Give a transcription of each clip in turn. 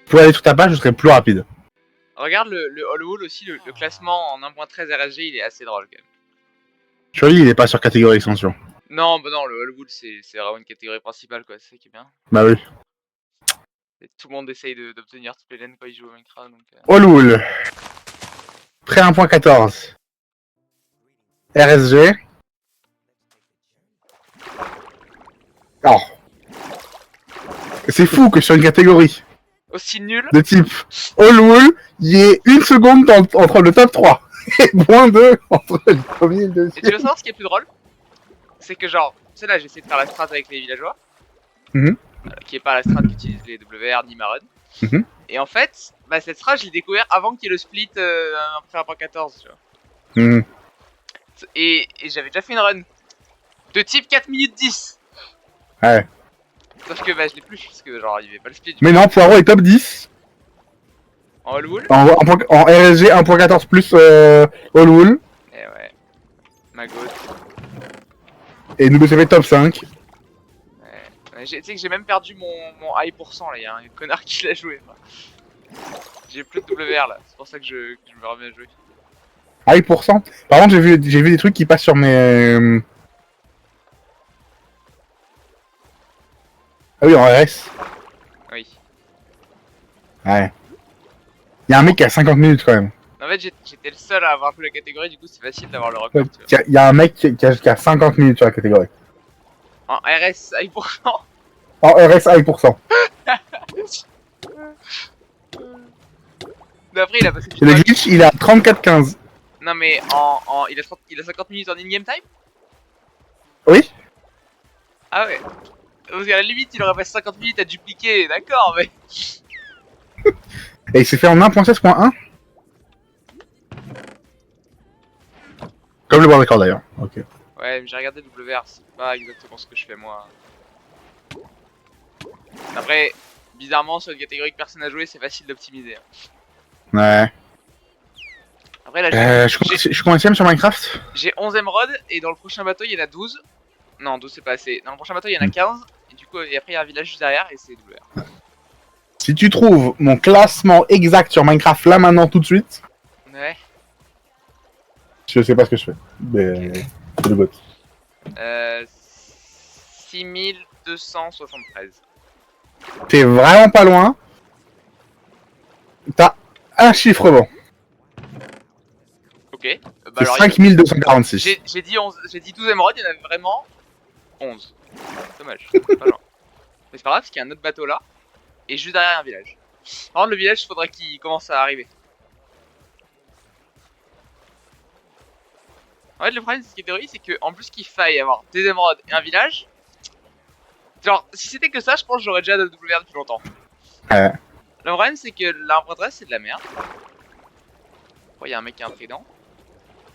pour aller sur ta page, je serais plus rapide. Regarde le All Wool aussi, le classement en 1.13 RSG, il est assez drôle quand même. Surely, il est pas sur catégorie extension. Non, bah non, le All Wool c'est vraiment une catégorie principale quoi, c'est ça qui est bien. Bah oui. Et tout le monde essaye d'obtenir toutes les laines quand il joue au Minecraft. Donc, All Wool. Prêt 1.14. RSG. Oh. C'est fou que sur une catégorie aussi nul. de type All Wool, il y ait une seconde entre le top 3 et moins 2 entre le premier et le deuxième. Et tu veux savoir ce qui est plus drôle? C'est que genre, tu sais là, j'essaie de faire la strat avec les villageois. Qui est pas la strat qu'utilisent les WR ni Marun. Et en fait, bah, cette strat, je l'ai découvert avant qu'il y ait le split après 1.14, tu vois. Et j'avais déjà fait une run de type 4 minutes 10. Ouais. Sauf que bah, je l'ai plus, parce que genre, il y avait pas le split. Mais non, Poirot est top 10. En All Wool en RSG 1.14 plus All Wool. Et ouais. Magot. Et WCP top 5. Ouais. Tu sais que j'ai même perdu mon high %, là, il y a un connard qui l'a joué. J'ai plus de WR là, c'est pour ça que je me remets à jouer. High %. Par contre, j'ai vu des trucs qui passent sur mes... Ah oui, en RS. Oui. Ouais. Il y a un mec qui a 50 minutes quand même. En fait, j'étais le seul à avoir joué la catégorie, du coup c'est facile d'avoir le record. Il y a un mec qui a 50 minutes sur la catégorie. En RS high %. En RS high %. Mais après, il a passé. Et le glitch, il a 34-15. Non, mais il a 50 minutes en in-game time? Oui. Ah ouais. Parce qu'à la limite, il aurait passé 50 minutes à dupliquer, d'accord, mais. Et il s'est fait en 1.16.1. Comme le bon record d'ailleurs. Ok. Ouais, mais j'ai regardé WR, c'est pas exactement ce que je fais moi. Après, bizarrement, sur une catégorie que personne n'a joué, c'est facile d'optimiser. Ouais. Après, là, je suis combien sur Minecraft? J'ai 11 émeraudes, et dans le prochain bateau, il y en a 12. Non, 12 c'est pas assez. Dans le prochain bateau, il y en a 15. Et du coup, et après, il y a un village juste derrière, et c'est WR. Si tu trouves mon classement exact sur Minecraft là maintenant tout de suite. Ouais. Je sais pas ce que je fais. Mais c'est le bot. 6273. T'es vraiment pas loin. T'as un chiffre bon. Ok. Bah, c'est 5246. J'ai dit 12 émeraudes, il y en avait vraiment 11. Dommage. Pas genre. Mais c'est pas grave, parce qu'il y a un autre bateau là. Et juste derrière un village. Par contre, le village, il faudrait qu'il commence à arriver. En fait, le problème de cette catégorie, c'est qu'en plus qu'il faille avoir des émeraudes et un village. Genre, si c'était que ça, je pense que j'aurais déjà de WR depuis longtemps. Ouais. Le problème, c'est que l'importance, c'est de la merde. Il y a un mec qui a un trident.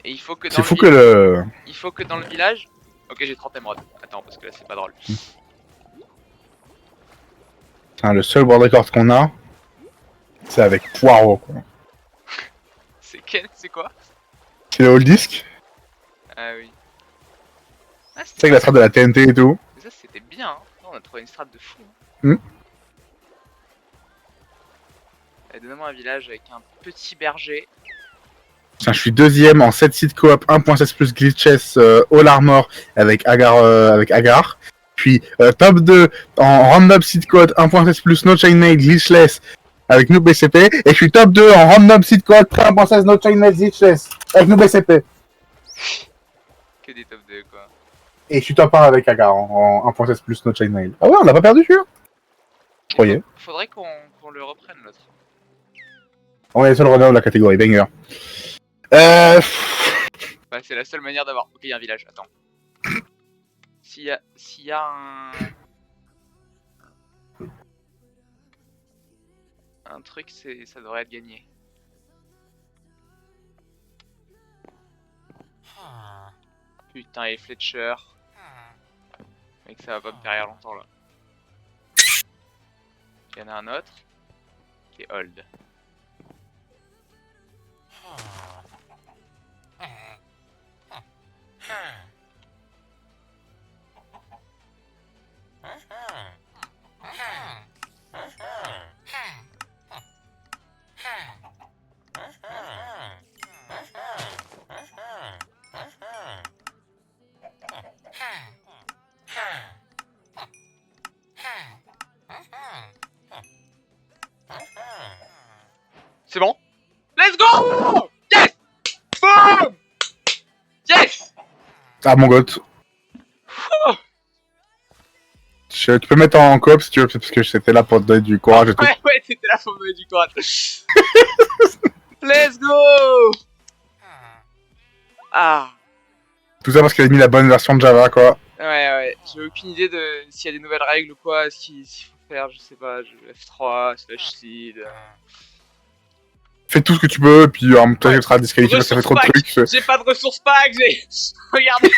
Et il faut que dans il faut que dans le village. Ok, j'ai 30 émeraudes. Attends, parce que là, c'est pas drôle. Le seul world record qu'on a, c'est avec Poirot, quoi. C'est quoi? C'est le whole disc. Ah oui. Ah, c'est avec la strat de la TNT et tout. Mais ça, c'était bien, hein. On a trouvé une strat de fou. Donne-moi un village avec un petit berger. Tiens, je suis deuxième en 7 sites coop 1.16 plus glitches All Armor avec Agar. Puis top 2 en random seed code 1.16 plus no chainmail glitchless avec Noob BCP. Et je suis top 2 en random seed code 1.16 no chainmail glitchless avec Noob BCP. Que des top 2 quoi. Et je suis top 1 avec Agar en 1.16 plus no chainmail. Ah ouais, on l'a pas perdu celui-là. Je croyais. Faudrait qu'on le reprenne l'autre. On est le seul runner de la catégorie banger. Bah, c'est la seule manière d'avoir. Ok, il y a un village, attends. S'il y a un truc, ça devrait être gagné. Putain, et Fletcher. Mec, ça va pas me faire longtemps là. Il y en a un autre qui est hold. C'est bon. Let's go. Yes. Boom. Yes. Ah, mon god. Tu peux mettre en coop si tu veux, parce que j'étais là pour te donner du courage et tout. Ouais, t'étais là pour me donner du courage. Let's go. Ah. Tout ça parce qu'elle a mis la bonne version de Java, quoi. Ouais. J'ai aucune idée de s'il y a des nouvelles règles ou quoi, ce qu'il faut faire, je sais pas, F3, /seed. Fais tout ce que tu peux, et puis en même temps, tu seras disqualifié parce que ça fait trop de trucs. J'ai pas de ressources pack, j'ai... Regardez.